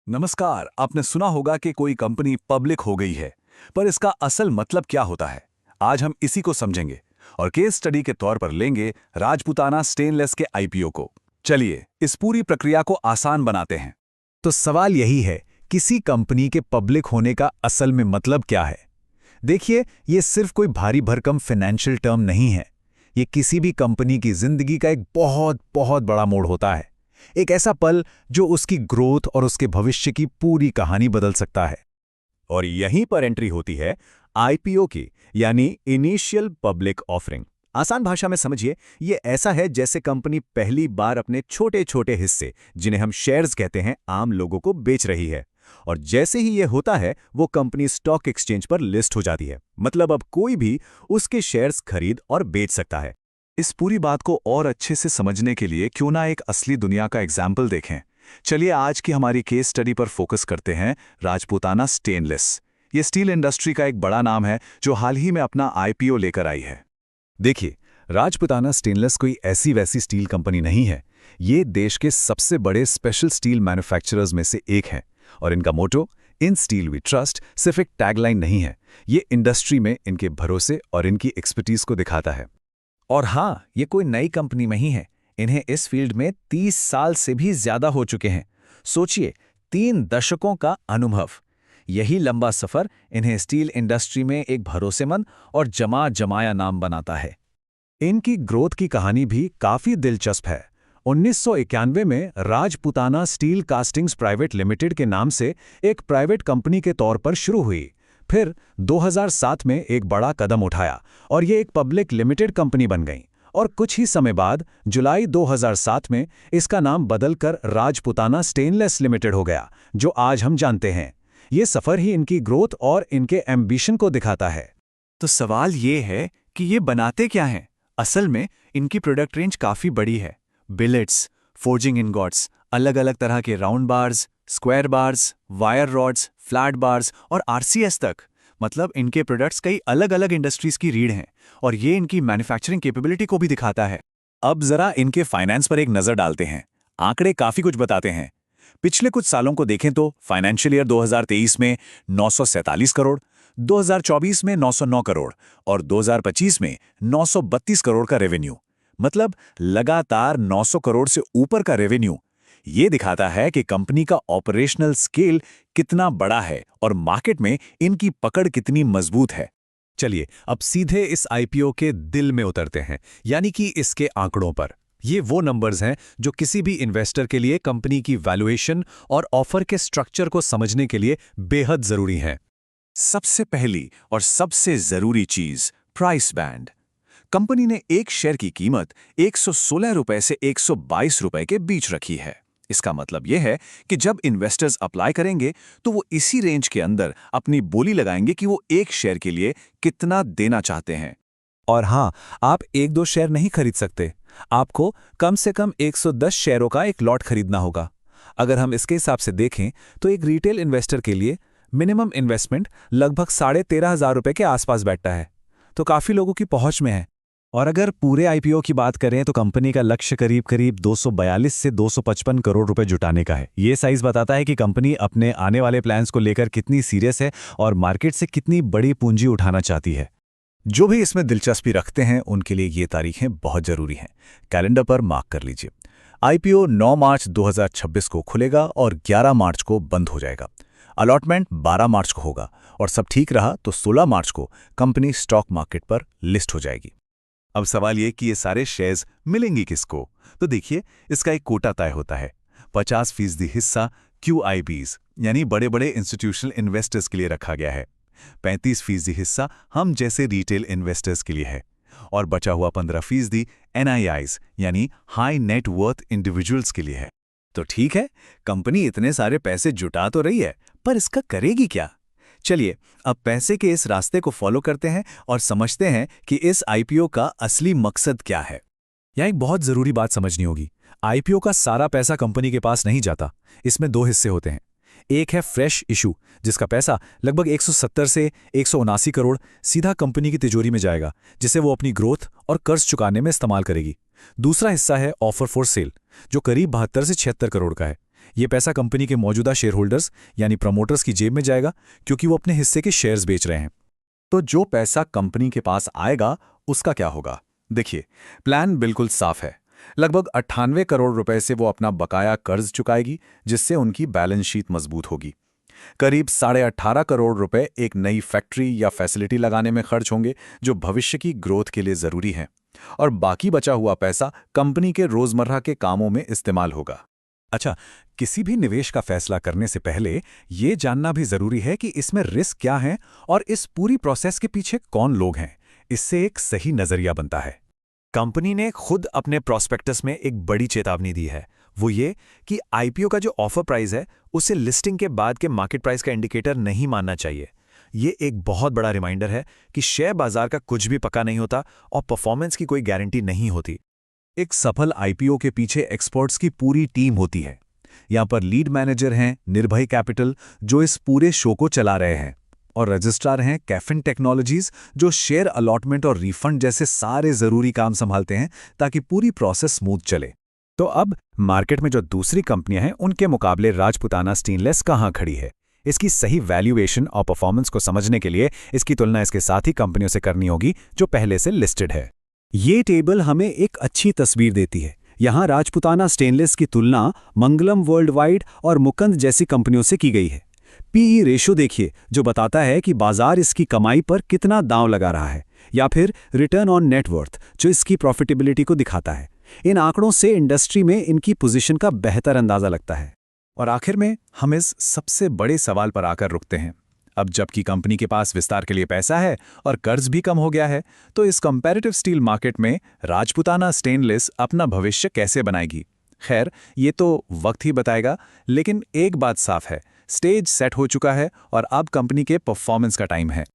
नमस्कार। आपने सुना होगा कि कोई कंपनी पब्लिक हो गई है, पर इसका असल मतलब क्या होता है? आज हम इसी को समझेंगे और केस स्टडी के तौर पर लेंगे राजपूताना स्टेनलेस के आईपीओ को। चलिए इस पूरी प्रक्रिया को आसान बनाते हैं। तो सवाल यही है, किसी कंपनी के पब्लिक होने का असल में मतलब क्या है? देखिए, ये सिर्फ कोई भारी भरकम फाइनेंशियल टर्म नहीं है। ये किसी भी कंपनी की जिंदगी का एक बहुत बहुत बड़ा मोड़ होता है। एक ऐसा पल जो उसकी ग्रोथ और उसके भविष्य की पूरी कहानी बदल सकता है। और यहीं पर एंट्री होती है आईपीओ की, यानी इनिशियल पब्लिक ऑफरिंग। आसान भाषा में समझिए, ये ऐसा है जैसे कंपनी पहली बार अपने छोटे छोटे हिस्से, जिन्हें हम शेयर्स कहते हैं, आम लोगों को बेच रही है। और जैसे ही ये होता है, वो कंपनी स्टॉक एक्सचेंज पर लिस्ट हो जाती है। मतलब अब कोई भी उसके शेयर्स खरीद और बेच सकता है। इस पूरी बात को और अच्छे से समझने के लिए क्यों ना एक असली दुनिया का एग्जाम्पल देखें। चलिए आज की हमारी केस स्टडी पर फोकस करते हैं, राजपूताना स्टेनलेस। ये स्टील इंडस्ट्री का एक बड़ा नाम है जो हाल ही में अपना आईपीओ लेकर आई है। देखिए, राजपूताना स्टेनलेस कोई ऐसी वैसी स्टील कंपनी नहीं है। ये देश के सबसे बड़े स्पेशल स्टील मैन्युफैक्चरर्स में से एक है। और इनका मोटो, इन स्टील वी ट्रस्ट, सिर्फ एक टैगलाइन नहीं है। ये इंडस्ट्री में इनके भरोसे और इनकी एक्सपर्टीज को दिखाता है। और हाँ, ये कोई नई कंपनी नहीं है। इन्हें इस फील्ड में 30 साल से भी ज्यादा हो चुके हैं। सोचिए, 3 दशकों का अनुभव। यही लंबा सफर इन्हें स्टील इंडस्ट्री में एक भरोसेमंद और जमा जमाया नाम बनाता है। इनकी ग्रोथ की कहानी भी काफी दिलचस्प है। 1991 में Rajputana steel castings private limited के नाम से एक प्राइवेट कंपनी के तौर पर शुरू हुई। फिर 2007 में एक बड़ा कदम उठाया और ये एक पब्लिक लिमिटेड कंपनी बन गई। और कुछ ही समय बाद जुलाई 2007 में इसका नाम बदलकर राजपूताना स्टेनलेस लिमिटेड हो गया, जो आज हम जानते हैं। ये सफर ही इनकी ग्रोथ और इनके एम्बिशन को दिखाता है। तो सवाल ये है कि ये बनाते क्या हैं? असल में इनकी प्रोडक्ट रेंज काफ़ी बड़ी है। बिलेट्स, फोर्जिंग इनगॉट्स, अलग अलग तरह के round bars, square bars, wire rods, flat bars और आरसीएस तक। मतलब इनके प्रोडक्ट्स कई अलग अलग इंडस्ट्रीज की रीढ़ हैं, और ये इनकी मैन्युफैक्चरिंग कैपेबिलिटी को भी दिखाता है। अब जरा इनके फाइनेंस पर एक नजर डालते हैं। आंकड़े काफी कुछ बताते हैं। पिछले कुछ सालों को देखें तो फाइनेंशियल ईयर 2023 में 947 करोड़, 2024 में 909 करोड़ और 2025 में 932 करोड़ का रेवेन्यू। मतलब लगातार 900 करोड़ से ऊपर का रेवेन्यू। ये दिखाता है कि कंपनी का ऑपरेशनल स्केल कितना बड़ा है और मार्केट में इनकी पकड़ कितनी मजबूत है। चलिए अब सीधे इस आईपीओ के दिल में उतरते हैं, यानी कि इसके आंकड़ों पर। ये वो नंबर्स हैं जो किसी भी इन्वेस्टर के लिए कंपनी की वैल्यूएशन और ऑफर के स्ट्रक्चर को समझने के लिए बेहद जरूरी हैं। सबसे पहली और सबसे जरूरी चीज, प्राइस बैंड। कंपनी ने एक शेयर की कीमत 116 रुपए से 122 रुपए के बीच रखी है। इसका मतलब यह है कि जब इन्वेस्टर्स अप्लाई करेंगे तो वो इसी रेंज के अंदर अपनी बोली लगाएंगे कि वो एक शेयर के लिए कितना देना चाहते हैं। और हाँ, आप 1-2 शेयर नहीं खरीद सकते। आपको कम से कम 110 शेयरों का एक लॉट खरीदना होगा। अगर हम इसके हिसाब से देखें तो एक रिटेल इन्वेस्टर के लिए मिनिमम इन्वेस्टमेंट लगभग 13,500 रुपए के आसपास बैठता है, तो काफ़ी लोगों की पहुंच में है। और अगर पूरे आईपीओ की बात करें तो कंपनी का लक्ष्य करीब करीब 242 से 255 करोड़ रुपए जुटाने का है। ये साइज बताता है कि कंपनी अपने आने वाले प्लान्स को लेकर कितनी सीरियस है और मार्केट से कितनी बड़ी पूंजी उठाना चाहती है। जो भी इसमें दिलचस्पी रखते हैं उनके लिए ये तारीखें बहुत जरूरी हैं। कैलेंडर पर मार्क कर लीजिए। आईपीओ 9 मार्च 2026 को खुलेगा और 11 मार्च को बंद हो जाएगा। अलॉटमेंट 12 मार्च को होगा और सब ठीक रहा तो 16 मार्च को कंपनी स्टॉक मार्केट पर लिस्ट हो जाएगी। अब सवाल ये कि ये सारे शेयर्स मिलेंगे किसको? तो देखिए, इसका एक कोटा तय होता है। 50% हिस्सा QIBs यानी बड़े बड़े इंस्टीट्यूशनल इन्वेस्टर्स के लिए रखा गया है। 35% हिस्सा हम जैसे रिटेल इन्वेस्टर्स के लिए है और बचा हुआ 15% NIIs यानी हाई नेट वर्थ इंडिविजुअल्स के लिए है। तो ठीक है, कंपनी इतने सारे पैसे जुटा तो रही है, पर इसका करेगी क्या? चलिए अब पैसे के इस रास्ते को फॉलो करते हैं और समझते हैं कि इस आईपीओ का असली मकसद क्या है। यहाँ एक बहुत जरूरी बात समझनी होगी। आईपीओ का सारा पैसा कंपनी के पास नहीं जाता। इसमें 2 हिस्से होते हैं। एक है फ्रेश इशू, जिसका पैसा लगभग 170 से 179 करोड़ सीधा कंपनी की तिजोरी में जाएगा, जिसे वो अपनी ग्रोथ और कर्ज चुकाने में इस्तेमाल करेगी। दूसरा हिस्सा है ऑफर फॉर सेल, जो करीब 72 से 76 करोड़ का है। ये पैसा कंपनी के मौजूदा शेयर होल्डर्स यानी प्रमोटर्स की जेब में जाएगा, क्योंकि वो अपने हिस्से के शेयर्स बेच रहे हैं। तो जो पैसा कंपनी के पास आएगा उसका क्या होगा? देखिए, प्लान बिल्कुल साफ है। लगभग 98 करोड़ रुपए से वो अपना बकाया कर्ज चुकाएगी, जिससे उनकी बैलेंस शीट मजबूत होगी। करीब 18.5 करोड़ रुपए एक नई फैक्ट्री या फैसिलिटी लगाने में खर्च होंगे, जो भविष्य की ग्रोथ के लिए जरूरी है। और बाकी बचा हुआ पैसा कंपनी के रोजमर्रा के कामों में इस्तेमाल होगा। अच्छा, किसी भी निवेश का फैसला करने से पहले ये जानना भी जरूरी है कि इसमें रिस्क क्या है और इस पूरी प्रोसेस के पीछे कौन लोग हैं। इससे एक सही नजरिया बनता है। कंपनी ने खुद अपने प्रोस्पेक्टस में एक बड़ी चेतावनी दी है। वो ये कि आईपीओ का जो ऑफर प्राइस है उसे लिस्टिंग के बाद के मार्केट प्राइस का इंडिकेटर नहीं मानना चाहिए। ये एक बहुत बड़ा रिमाइंडर है कि शेयर बाजार का कुछ भी पक्का नहीं होता और परफॉर्मेंस की कोई गारंटी नहीं होती। एक सफल आईपीओ के पीछे एक्सपर्ट्स की पूरी टीम होती है। यहाँ पर लीड मैनेजर हैं निर्भय कैपिटल, जो इस पूरे शो को चला रहे हैं, और रजिस्ट्रार हैं कैफिन टेक्नोलॉजीज, जो शेयर अलॉटमेंट और रिफंड जैसे सारे जरूरी काम संभालते हैं ताकि पूरी प्रोसेस स्मूथ चले। तो अब मार्केट में जो दूसरी कंपनियां हैं उनके मुकाबले राजपुताना स्टेनलेस कहां खड़ी है? इसकी सही वैल्यूएशन और परफॉर्मेंस को समझने के लिए इसकी तुलना इसके साथ ही कंपनियों से करनी होगी जो पहले से लिस्टेड है। ये टेबल हमें एक अच्छी तस्वीर देती है। यहाँ राजपुताना स्टेनलेस की तुलना मंगलम वर्ल्ड वाइड और मुकुंद जैसी कंपनियों से की गई है। पीई रेशो देखिए, जो बताता है कि बाजार इसकी कमाई पर कितना दांव लगा रहा है, या फिर रिटर्न ऑन नेटवर्थ, जो इसकी प्रॉफिटेबिलिटी को दिखाता है। इन आंकड़ों से इंडस्ट्री में इनकी पोजीशन का बेहतर अंदाजा लगता है। और आखिर में हम इस सबसे बड़े सवाल पर आकर रुकते हैं। अब जबकि कंपनी के पास विस्तार के लिए पैसा है और कर्ज भी कम हो गया है, तो इस कंपैरेटिव स्टील मार्केट में राजपुताना स्टेनलेस अपना भविष्य कैसे बनाएगी? खैर, ये तो वक्त ही बताएगा, लेकिन एक बात साफ है, स्टेज सेट हो चुका है और अब कंपनी के परफॉर्मेंस का टाइम है।